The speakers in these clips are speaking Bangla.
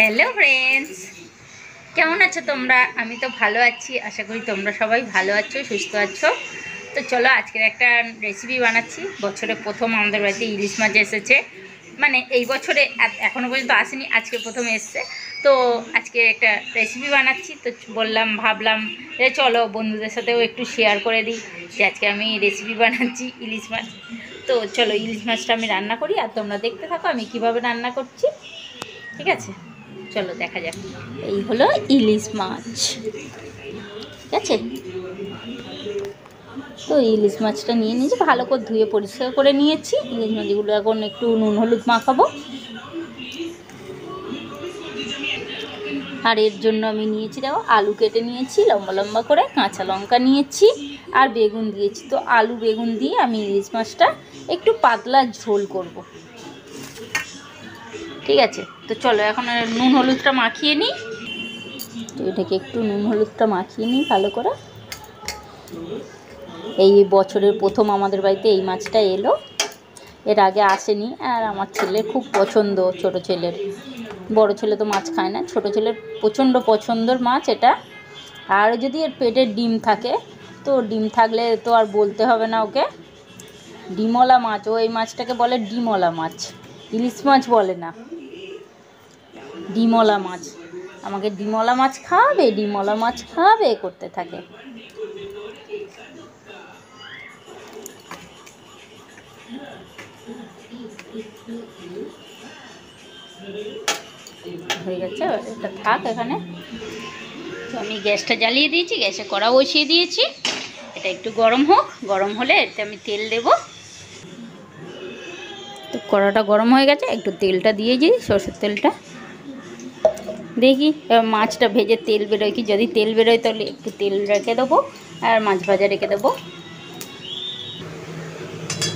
হ্যালো ফ্রেন্ডস, কেমন আছো তোমরা? আমি তো ভালো আছি, আশা করি তোমরা সবাই ভালো আছো, সুস্থ আছো। তো চলো আজকের একটা রেসিপি বানাচ্ছি। বছরে প্রথম আমাদের বাড়িতে ইলিশ মাছ এসেছে, মানে এই বছরে এখনও পর্যন্ত আসেনি, আজকে প্রথম এসছে। তো আজকে একটা রেসিপি বানাচ্ছি, তো ভাবলাম যে চলো বন্ধুদের সাথেও একটু শেয়ার করে দিই যে আজকে আমি রেসিপি বানাচ্ছি ইলিশ মাছ। তো চলো ইলিশ মাছটা আমি রান্না করি আর তোমরা দেখতে থাকো আমি কিভাবে রান্না করছি, ঠিক আছে? চলো দেখা যাক। এই হলো ইলিশ মাছ, ঠিক আছে? তো ইলিশ মাছটা নিয়ে নিয়েছি, ভালো করে ধুয়ে পরিষ্কার করে নিয়েছি। ইলিশ মাছগুলো এখন একটু নুন হলুদ মাখাবো। আর এর জন্য আমি নিয়েছি, দেখো আলু কেটে নিয়েছি লম্বা লম্বা করে, কাঁচা লঙ্কা নিয়েছি আর বেগুন দিয়েছি। তো আলু বেগুন দিয়ে আমি ইলিশ মাছটা একটু পাতলা ঝোল করব, ঠিক আছে? তো চলো এখন নুন হলুদটা মাখিয়ে নিই। তো এটাকে একটু নুন হলুদটা মাখিয়ে নিই ভালো করে। এই বছরের প্রথম আমাদের বাড়িতে এই মাছটা এলো, এর আগে আসেনি। আর আমার ছেলের খুব পছন্দ, ছোট ছেলের, বড় ছেলে তো মাছ খায় না, ছোট ছেলের প্রচণ্ড পছন্দের মাছ এটা। আর যদি এর পেটে ডিম থাকে, তো ডিম থাকলে তো আর বলতে হবে না ওকে, ডিমওয়ালা মাছ। ও এই মাছটাকে বলে ডিমওয়ালা মাছ, ইলিশ মাছ বলে না, ডিমওয়ালা মাছ। আমাকে ডিমওয়ালা মাছ খাওয়াবে, ডিমওয়ালা মাছ খাওয়াবে করতে থাকে। হয়ে গেছে, এটা থাক এখানে। তো আমি গ্যাসটা জ্বালিয়ে দিয়েছি, গ্যাসে কড়া বসিয়ে দিয়েছি। এটা একটু গরম হোক, গরম হলে এতে আমি তেল দেব। তো কড়াটা গরম হয়ে গেছে, একটু তেলটা দিয়ে দিই, সরষের তেলটা। দেখি এবার মাছটা ভেজে তেল বেরোয় কি, যদি তেল বেরোয় তাহলে একটু তেল রেখে দেবো আর মাছ ভাজা রেখে দেবো।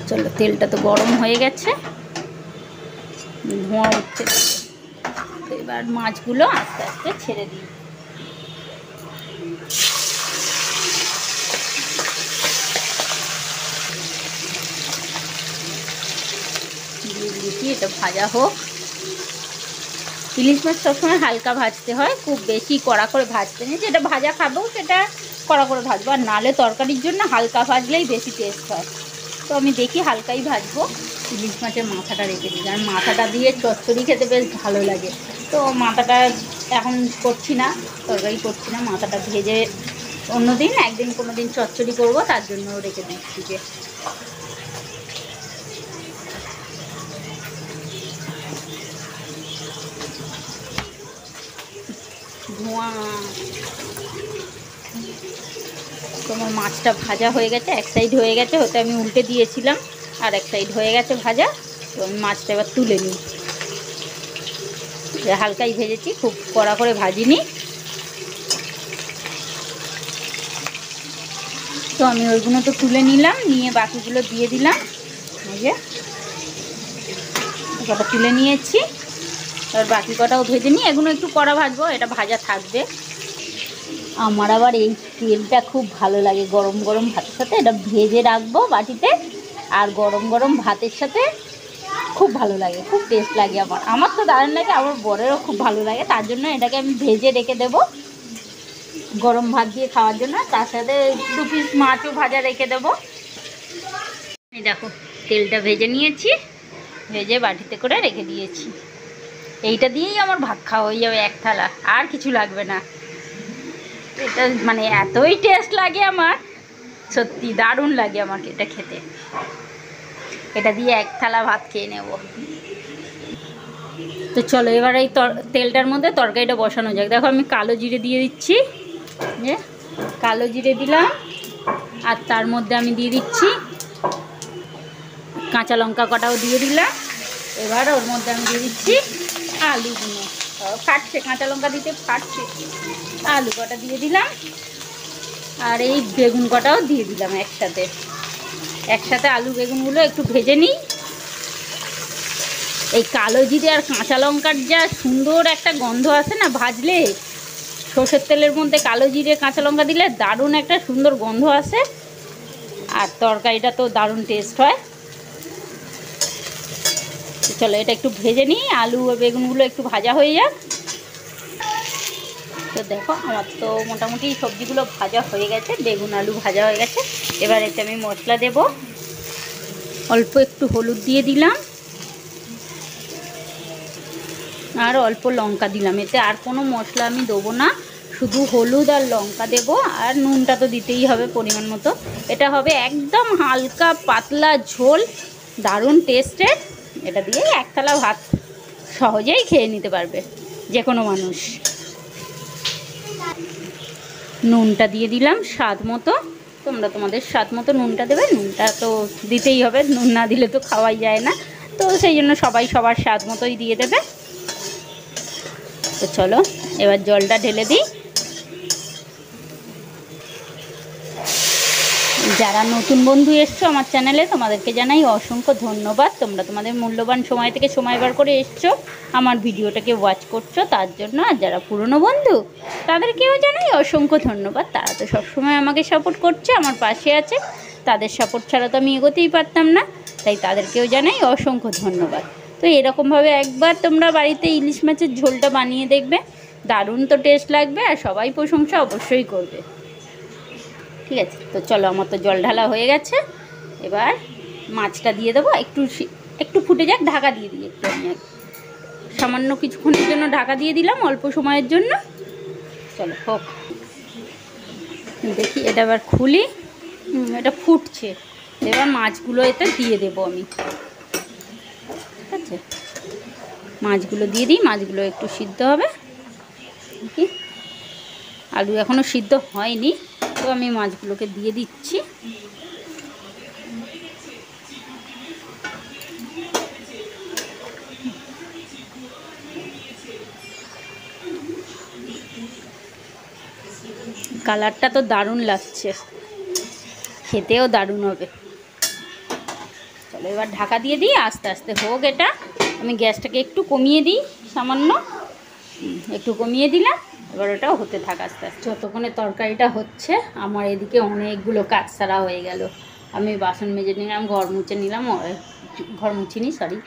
চলো তেলটা তো গরম হয়ে গেছে, ধোঁয়া উঠছে। তো এবার মাছগুলো আস্তে আস্তে ছেড়ে দিই। দিয়ে দিয়েছি, এটা ভাজা হোক। ইলিশ মাছ সবসময় হালকা ভাজতে হয়, খুব বেশি কড়া করে ভাজতে নেই। যেটা ভাজা খাবো সেটা কড়া করে ভাজবো, আর নালে তরকারির জন্য হালকা ভাজলেই বেশি টেস্ট হয়। তো আমি দেখি হালকাই ভাজবো। ইলিশ মাছের মাথাটা রেখে দিই, কারণ মাথাটা দিয়ে চচ্চড়ি খেতে বেশ ভালো লাগে। তো মাথাটা এখন করছি না, তরকারি করছি না, মাথাটা ভেজে অন্যদিন একদিন কোনো দিন চচ্চড়ি করবো, তার জন্য রেখে দিচ্ছি। যে ধোঁয়া, তোমার মাছটা ভাজা হয়ে গেছে, এক সাইড হয়ে গেছে, হতে আমি উল্টে দিয়েছিলাম, আর এক সাইড হয়ে গেছে ভাজা। তো আমি মাছটা এবার তুলে নিই। হালকাই ভেজেছি, খুব কড়া করে ভাজিনি। তো আমি ওইগুলো তো তুলে নিলাম, নিয়ে বাকিগুলো দিয়ে দিলাম। এই যে কটা তুলে নিয়েছি, এবার বাকি কটাও ভেজে নিই। এগুলো একটু কড়া ভাজবো, এটা ভাজা থাকবে। আমার আবার এই তেলটা খুব ভালো লাগে, গরম গরম ভাতের সাথে এটা ভেজে রাখবো বাটিতে, আর গরম গরম ভাতের সাথে খুব ভালো লাগে, খুব টেস্ট লাগে। আমার তো দারুণ লাগে, আমার বরেরও খুব ভালো লাগে। তার জন্য এটাকে আমি ভেজে রেখে দেবো গরম ভাত দিয়ে খাওয়ার জন্য। তার সাথে 2 পিস মাছও ভাজা রেখে দেবো। এই দেখো তেলটা ভেজে নিয়েছি, ভেজে বাটিতে করে রেখে দিয়েছি। এইটা দিয়েই আমার ভাত খাওয়া হয়ে যাবে এক থালা, আর কিছু লাগবে না। এটা মানে এতই টেস্ট লাগে আমার, সত্যি দারুণ লাগে আমাকে এটা খেতে। এটা দিয়ে এক থালা ভাত খেয়ে নেব। তো চলো এবার এই তেলটার মধ্যে তরকারিটা বসানো যাক। দেখো আমি কালো জিরে দিয়ে দিচ্ছি, যে কালো জিরে দিলাম, আর তার মধ্যে আমি দিয়ে দিচ্ছি কাঁচা লঙ্কা কটাও দিয়ে দিলাম। এবার ওর মধ্যে আমি দিয়ে দিচ্ছি আলুগুলো, ফাটছে, কাঁচা লঙ্কা দিতে ফাটছে। আলু কটা দিয়ে দিলাম, আর এই বেগুন কটাও দিয়ে দিলাম একসাথে। একসাথে আলু বেগুনগুলো একটু ভেজে নিই। এই কালো জিরে আর কাঁচা লঙ্কার যা সুন্দর একটা গন্ধ আসে না ভাজলে, সর্ষের তেলের মধ্যে কালো জিরে কাঁচা লঙ্কা দিলে দারুণ একটা সুন্দর গন্ধ আসে, আর তরকারিটা তো দারুণ টেস্ট হয়। চলো এটা একটু ভেজে নিই, আলু ও বেগুনগুলো একটু ভাজা হয়ে যাক। তো দেখো আমার তো মোটামুটি সবজিগুলো ভাজা হয়ে গেছে, বেগুন আলু ভাজা হয়ে গেছে। এবার এতে আমি মশলা দেব, অল্প একটু হলুদ দিয়ে দিলাম আর অল্প লঙ্কা দিলাম। এতে আর কোনো মশলা আমি দেবো না, শুধু হলুদ আর লঙ্কা দেবো, আর নুনটা তো দিতেই হবে পরিমাণ মতো। এটা হবে একদম হালকা পাতলা ঝোল, দারুণ টেস্টের। এটা দিয়ে এক থালা ভাত সহজেই খেয়ে নিতে পারবে যে কোনো মানুষ। নুনটা দিয়ে দিলাম স্বাদ মতো, তোমরা তোমাদের স্বাদ মতো নুনটা দেবে। নুনটা তো দিতেই হবে, নুন না দিলে তো খাওয়াই যায় না, তো সেই জন্য সবাই সবার স্বাদ মতোই দিয়ে দেবে। তো চলো এবার জলটা ঢেলে দিই। যারা নতুন বন্ধু এসছো আমার চ্যানেলে, তোমাদেরকে জানাই অসংখ্য ধন্যবাদ। তোমরা তোমাদের মূল্যবান সময় থেকে সময় বার করে এসছো, আমার ভিডিওটাকে ওয়াচ করছো তার জন্য। আর যারা পুরনো বন্ধু তাদেরকেও জানাই অসংখ্য ধন্যবাদ। তারা তো সবসময় আমাকে সাপোর্ট করছে, আমার পাশে আছে। তাদের সাপোর্ট ছাড়া তো আমি এগোতেই পারতাম না, তাই তাদেরকেও জানাই অসংখ্য ধন্যবাদ। তো এরকমভাবে একবার তোমরা বাড়িতে ইলিশ মাছের ঝোলটা বানিয়ে দেখবে, দারুণ তো টেস্ট লাগবে আর সবাই প্রশংসা অবশ্যই করবে। ঠিক আছে, তো চলো আমার তো জল ঢালা হয়ে গেছে। এবার মাছটা দিয়ে দেবো, একটু ফুটে যাক, ঢাকা দিয়ে দিই একটু। আমি সামান্য কিছুক্ষণের জন্য ঢাকা দিয়ে দিলাম, অল্প সময়ের জন্য। চলো হোক, দেখি এটা এবার খুলি। এটা ফুটছে, এবার মাছগুলো এতে দিয়ে দেবো আমি। ঠিক আছে, মাছগুলো দিয়ে দিই, মাছগুলো একটু সিদ্ধ হবে। দেখি আলু এখনও সিদ্ধ হয়নি, তো আমি মাছগুলোকে দিয়ে দিচ্ছি। কালারটা তো দারুণ লাগছে, খেতেও দারুণ হবে। চলো এবার ঢাকা দিয়ে দিই, আস্তে আস্তে হোক এটা। আমি গ্যাসটাকে একটু কমিয়ে দিই, সামান্য একটু কমিয়ে দিলাম। এবার ওটাও হতে থাক আস্তে আস্তে। যতক্ষণে তরকারিটা হচ্ছে আমার এদিকে অনেকগুলো কাজ সারা হয়ে গেল। আমি বাসন মেজে নিলাম, ঘর মুছে নিলাম, ঘর মুছিনি সরি,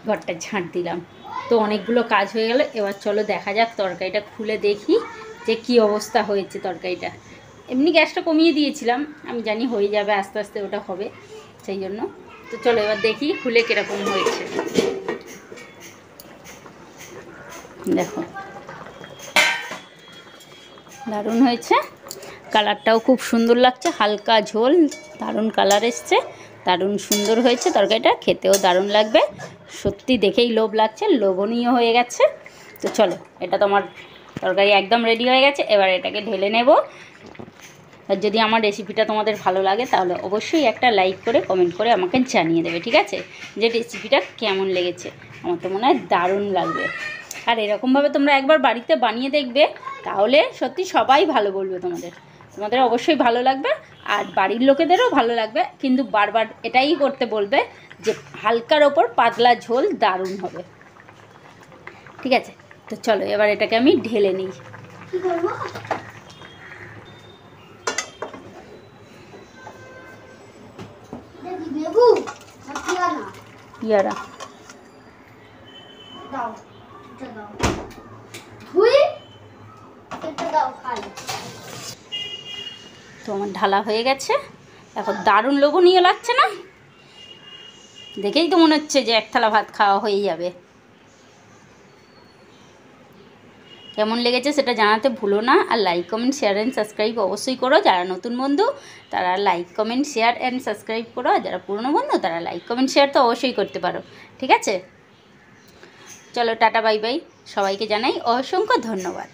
ঘরটা ঝাঁট দিলাম। তো অনেকগুলো কাজ হয়ে গেল। এবার চলো দেখা যাক, তরকারিটা খুলে দেখি যে কী অবস্থা হয়েছে তরকারিটা। এমনি গ্যাসটা কমিয়ে দিয়েছিলাম, আমি জানি হয়ে যাবে, আস্তে আস্তে ওটা হবে, সেই জন্য। তো চলো এবার দেখি খুলে কীরকম হয়েছে। দেখো দারুণ হয়েছে, কালারটাও খুব সুন্দর লাগছে, হালকা ঝোল, দারুণ কালার এসছে, দারুণ সুন্দর হয়েছে তরকারিটা, খেতেও দারুণ লাগবে। সত্যি দেখেই লোভ লাগছে, লোভনীয় হয়ে গেছে। তো চলো, এটা তোমার তরকারি একদম রেডি হয়ে গেছে। এবার এটাকে ঢেলে নেব। আর যদি আমার রেসিপিটা তোমাদের ভালো লাগে তাহলে অবশ্যই একটা লাইক করে কমেন্ট করে আমাকে জানিয়ে দেবে, ঠিক আছে, যে রেসিপিটা কেমন লেগেছে। আমার তো মনে হয় দারুণ লাগবে। আর এরকমভাবে তোমরা একবার বাড়িতে বানিয়ে দেখবে, তাহলে সত্যি সবাই ভালো বলবে তোমাদের অবশ্যই ভালো লাগবে, আর বাড়ির লোকেদেরও ভালো লাগবে। কিন্তু বারবার এটাই করতে বলবে যে হালকার ওপর পাতলা ঝোল, দারুণ হবে। ঠিক আছে, তো চলো এবার এটাকে আমি ঢেলে নিই। কী করবো? ইয়ারা তো আমার ঢালা হয়ে গেছে। এখন দারুণ লোভনীয় লাগছে না? দেখেই তো মনে হচ্ছে যে এক থালা ভাত খাওয়া হয়ে যাবে। কেমন লেগেছে সেটা জানাতে ভুলো না। আর like comment share and subscribe অবশ্যই করো। যারা নতুন বন্ধু তারা like comment share and subscribe করো, আর যারা পুরনো বন্ধু তারা লাইক কমেন্ট শেয়ার তো অবশ্যই করতে পারো। ঠিক আছে, চলো টাটা বাই বাই, সবাইকে জানাই অসংখ্য ধন্যবাদ।